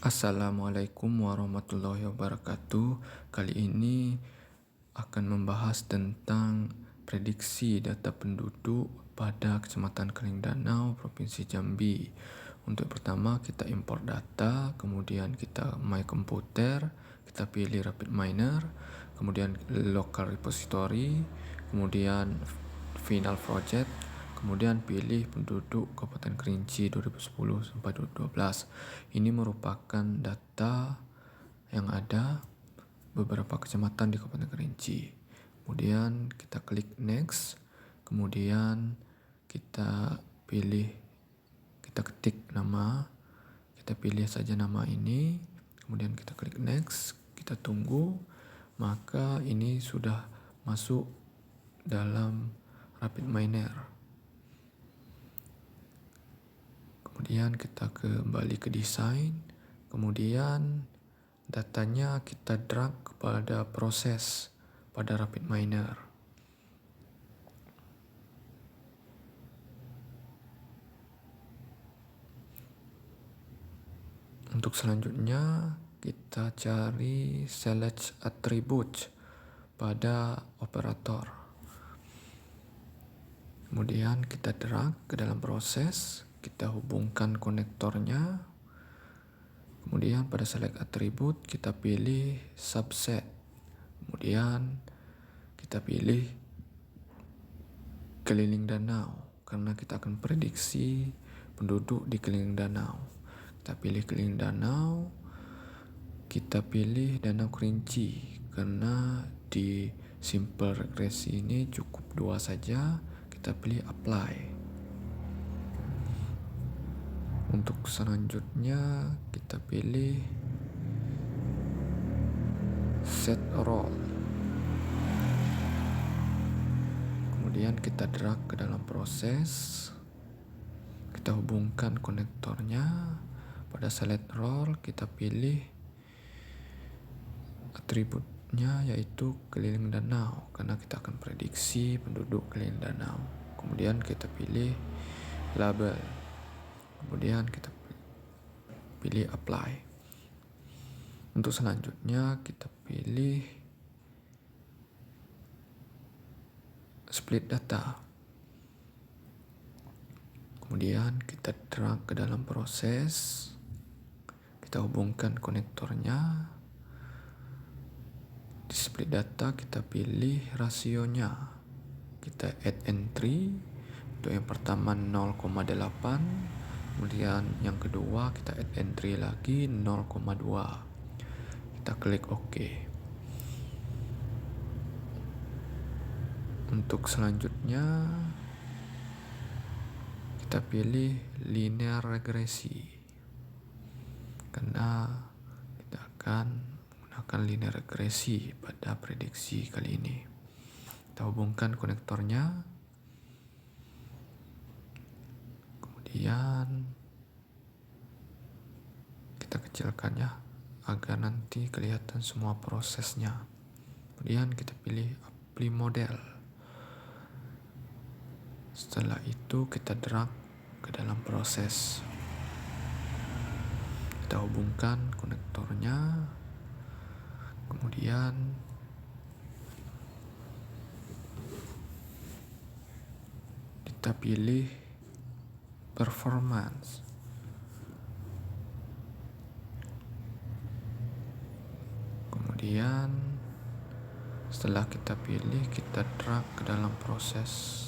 Assalamualaikum warahmatullahi wabarakatuh. Kali ini akan membahas tentang prediksi data penduduk pada Kecamatan Keling Danau, Provinsi Jambi. Untuk pertama kita import data, kemudian kita My Computer, kita pilih Rapid Miner, kemudian Local Repository, kemudian Final Project, kemudian pilih penduduk Kabupaten Kerinci 2010 sampai 2012. Ini merupakan data yang ada beberapa kecamatan di Kabupaten Kerinci. Kemudian kita klik next, kemudian kita ketik nama, kita pilih saja nama ini, kemudian kita klik next, kita tunggu, maka ini sudah masuk dalam Rapid Miner. Kemudian kita kembali ke desain, kemudian datanya kita drag kepada proses pada Rapid Miner. Untuk selanjutnya kita cari select attribute pada operator. Kemudian kita drag ke dalam proses, kita hubungkan konektornya. Kemudian pada select attribute kita pilih subset. Kemudian kita pilih keliling danau karena kita akan prediksi penduduk di keliling danau. Kita pilih keliling danau, kita pilih Danau Kerinci karena di simple regresi ini cukup 2 saja. Kita pilih apply. Untuk selanjutnya kita pilih set role. Kemudian kita drag ke dalam proses, kita hubungkan konektornya. Pada select role kita pilih atributnya yaitu keliling danau karena kita akan prediksi penduduk keliling danau. Kemudian kita pilih label, kemudian kita pilih apply. Untuk selanjutnya kita pilih split data. Kemudian kita drag ke dalam proses, kita hubungkan konektornya. Di split data kita pilih rasionya, kita add entry. Untuk yang pertama 0,8, kemudian yang kedua kita add entry lagi 0,2. Kita klik OK. Untuk selanjutnya kita pilih linear regresi karena kita akan menggunakan linear regresi pada prediksi kali ini. Kita hubungkan konektornya, kemudian kita kecilkan ya agar nanti kelihatan semua prosesnya. Kemudian kita pilih apply model. Setelah itu kita drag ke dalam proses, kita hubungkan konektornya, kemudian kita pilih performance. Kemudian setelah kita pilih, kita drag ke dalam proses.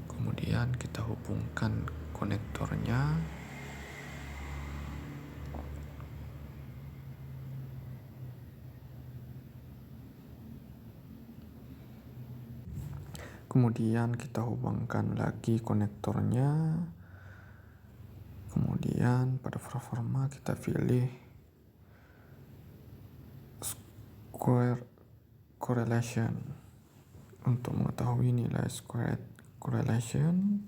Kemudian kita hubungkan konektornya. Kemudian kita hubungkan lagi konektornya. Kemudian pada performa kita pilih square correlation. Untuk mengetahui nilai square correlation,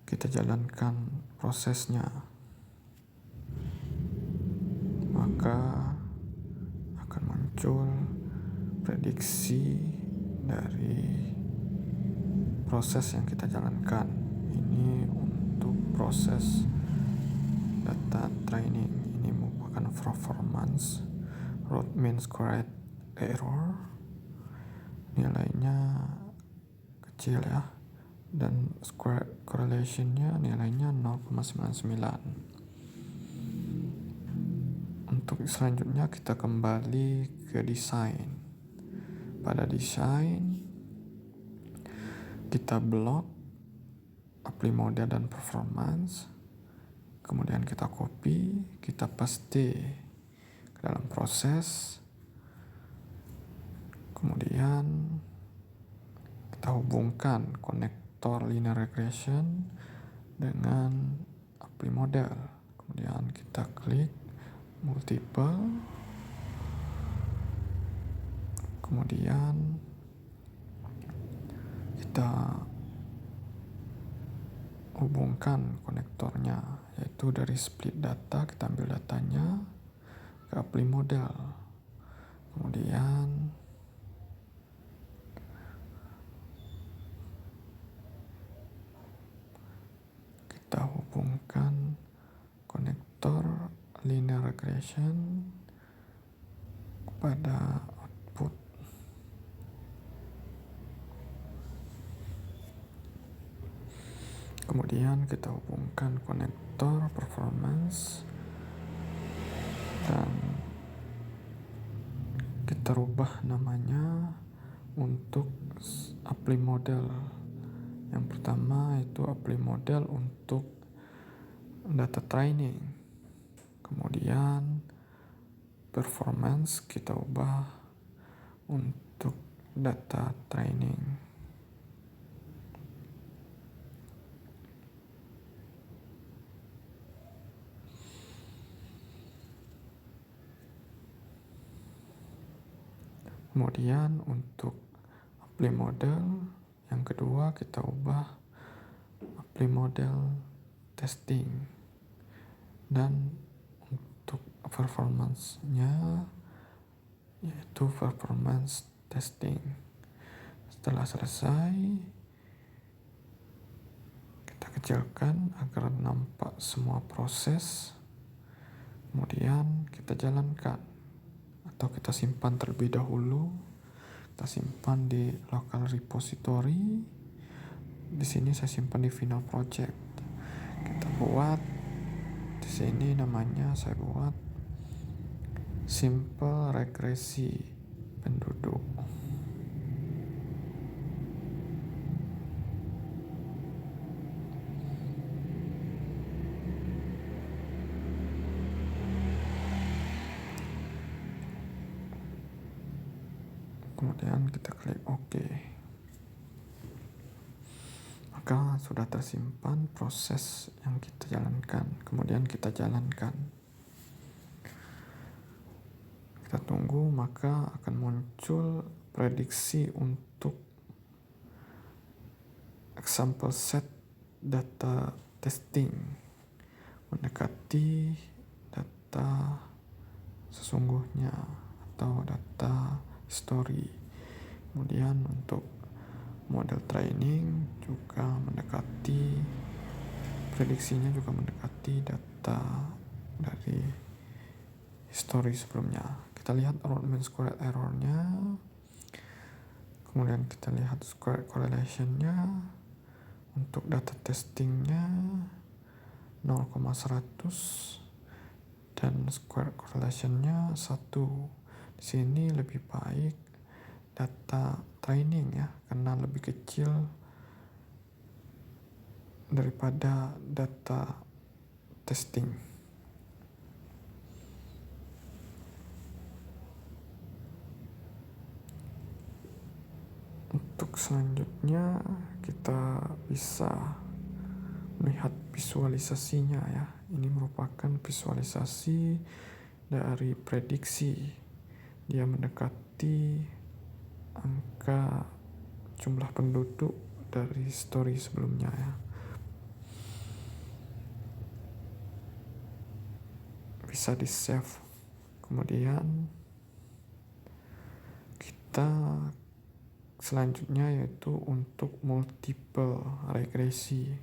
kita jalankan prosesnya, maka akan muncul prediksi dari proses yang kita jalankan. ini untuk proses data training. Ini merupakan performance root mean squared error, nilainya kecil ya, dan square correlationnya nilainya 0,99. Untuk selanjutnya kita kembali ke desain. Pada desain kita blok apply model dan performance, kemudian kita copy, kita paste ke dalam proses, kemudian kita hubungkan konektor linear regression dengan apply model, kemudian kita klik multiple, kemudian kita hubungkan konektornya, yaitu dari split data kita ambil datanya ke apply model, kemudian kita hubungkan konektor linear regression kepada output. Kemudian kita hubungkan konektor performance dan kita rubah namanya untuk apply model. Yang pertama itu apply model untuk data training, kemudian performance kita ubah untuk data training. Kemudian untuk apply model yang kedua kita ubah apply model testing, dan untuk performance-nya yaitu performance testing. Setelah selesai kita kecilkan agar nampak semua proses, kemudian kita jalankan atau kita simpan terlebih dahulu. Kita simpan di local repository. Di sini saya simpan di final project. Kita buat di sini namanya, saya buat simple regresi penduduk. Kemudian kita klik OK. Maka sudah tersimpan proses yang kita jalankan. Kemudian kita jalankan. Kita tunggu, maka akan muncul prediksi untuk example set data testing mendekati data sesungguhnya atau data history. Kemudian untuk model training juga mendekati, prediksinya juga mendekati data dari history sebelumnya. Kita lihat root mean squared error-nya, kemudian kita lihat square correlation-nya. Untuk data testingnya 0,100 dan square correlation-nya 1. Di sini lebih baik data training ya, karena lebih kecil daripada data testing. Untuk selanjutnya kita bisa melihat visualisasinya ya. Ini merupakan visualisasi dari prediksi. Dia mendekati angka jumlah penduduk dari story sebelumnya ya. Bisa di save. Kemudian kita selanjutnya yaitu untuk multiple regresi.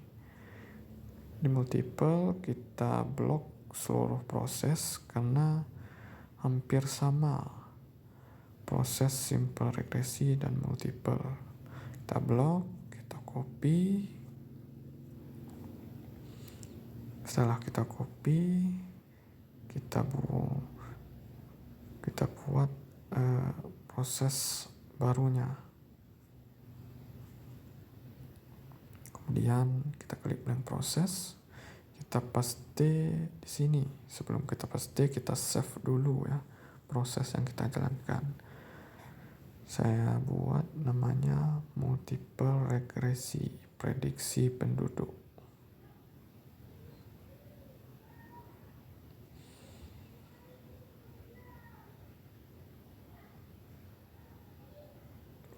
Di multiple kita blok seluruh proses karena hampir sama proses simple regresi dan multiple. Kita blok, kita copy. Setelah kita copy, kita buat proses barunya. Kemudian kita klik blank proses, kita paste di sini. Sebelum kita paste, kita save dulu ya proses yang kita jalankan. Saya buat namanya multiple regresi, prediksi penduduk.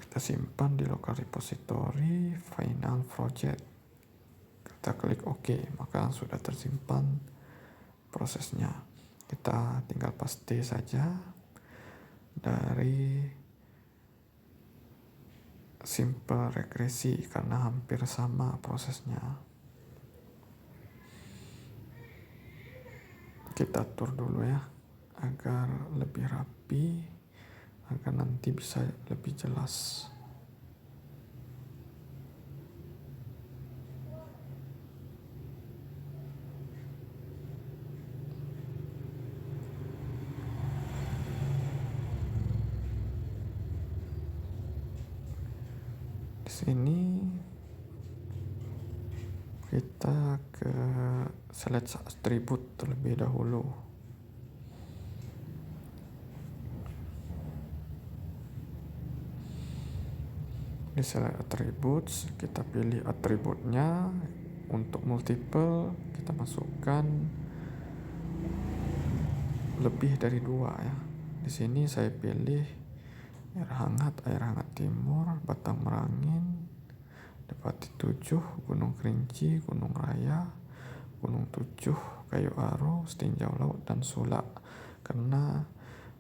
Kita simpan di local repository final project. Kita klik OK, maka sudah tersimpan prosesnya. Kita tinggal paste saja dari simple regresi karena hampir sama prosesnya. Kita atur dulu ya agar lebih rapi, agar nanti bisa lebih jelas. Di sini kita ke select attribute terlebih dahulu. Di select attributes, kita pilih atributnya. Untuk multiple, kita masukkan lebih dari 2 ya. Di sini saya pilih air hangat timur, Batang Merangin, Depati 7, Gunung Kerinci, Gunung Raya, Gunung 7, Kayu Aro, Setinjau Laut, dan Sulak. Karena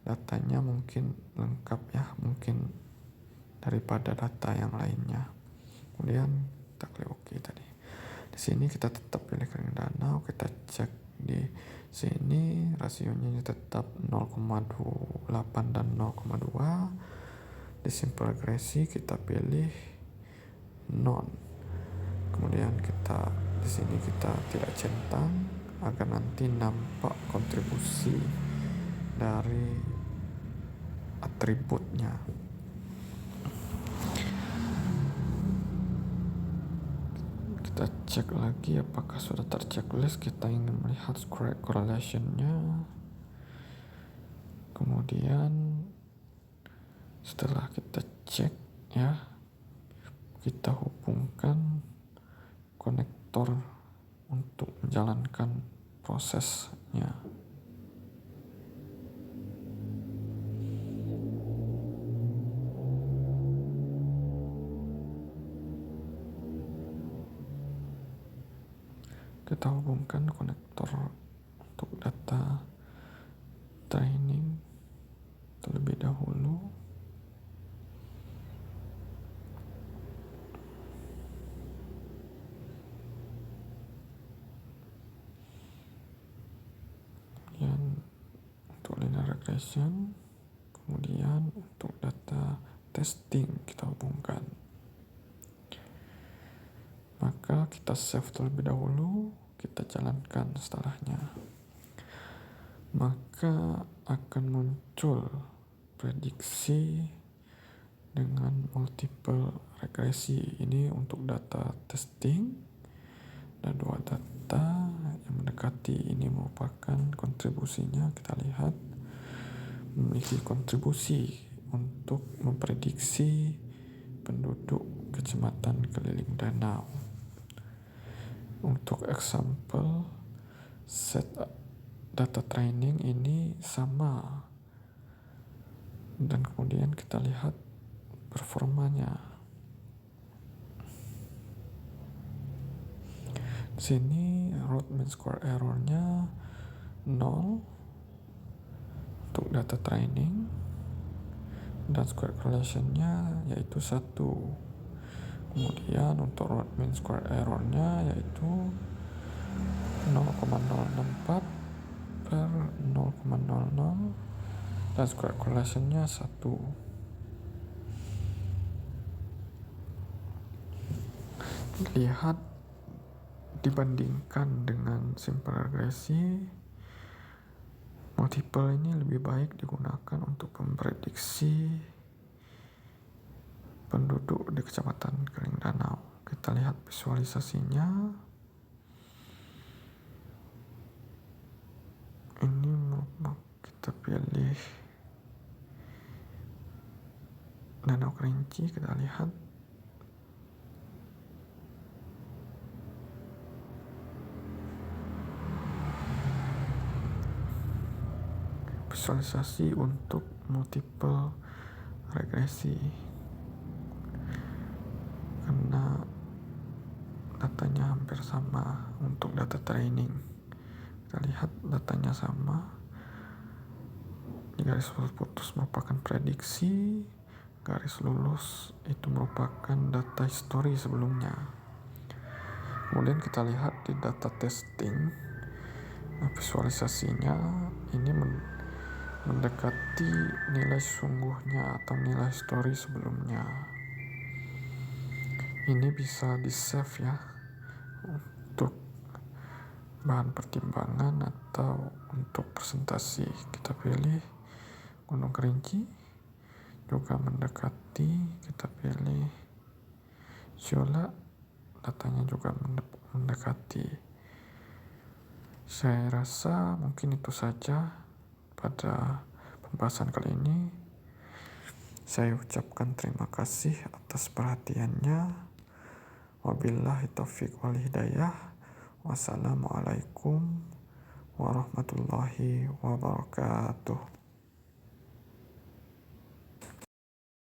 datanya mungkin lengkap ya, mungkin daripada data yang lainnya. Kemudian kita klik OK tadi. Di sini kita tetap pilih kering danau, kita cek di sini rasionya tetap 0,28 dan 0,2. Di simple regresi kita pilih non. Kemudian kita di sini kita tidak centang agar nanti nampak kontribusi dari atributnya. Kita cek lagi apakah sudah terchecklist. Kita ingin melihat correlation-nya. Kemudian setelah kita cek ya, kita hubungkan konektor untuk menjalankan prosesnya. Kita hubungkan konektor untuk data training terlebih dahulu. Kemudian untuk linear regression, kemudian untuk data testing kita hubungkan. Maka kita save terlebih dahulu, kita jalankan setelahnya. Maka akan muncul prediksi dengan multiple regresi. Ini untuk data testing dan 2 data yang mendekati. Ini merupakan kontribusinya, kita lihat memiliki kontribusi untuk memprediksi penduduk Kecamatan Keliling Danau. Untuk example set data training ini sama, dan kemudian kita lihat performanya. Di sini root mean square error-nya 0 untuk data training, dan square correlation-nya yaitu 1. Kemudian untuk root mean square error-nya yaitu 0,064 per 0,00 dan square correlation-nya 1. Lihat dibandingkan dengan simple regresi, multiple ini lebih baik digunakan untuk memprediksi penduduk di Kecamatan Kering Danau. Kita lihat visualisasinya. Ini kita pilih Danau Kerinci, kita lihat visualisasi untuk multiple regresi karena datanya hampir sama untuk data training. Kita lihat datanya sama. Di garis putus merupakan prediksi, garis lulus itu merupakan data history sebelumnya. Kemudian kita lihat di data testing, visualisasinya ini mendekati nilai sungguhnya atau nilai history sebelumnya. Ini bisa di save ya untuk bahan pertimbangan atau untuk presentasi. Kita pilih Gunung Kerinci, juga mendekati, kita pilih Siola, datanya juga mendekati. Saya rasa mungkin itu saja pada pembahasan kali ini. Saya ucapkan terima kasih atas perhatiannya. Wabillahi taufiq wal hidayah. Wassalamualaikum warahmatullahi wabarakatuh.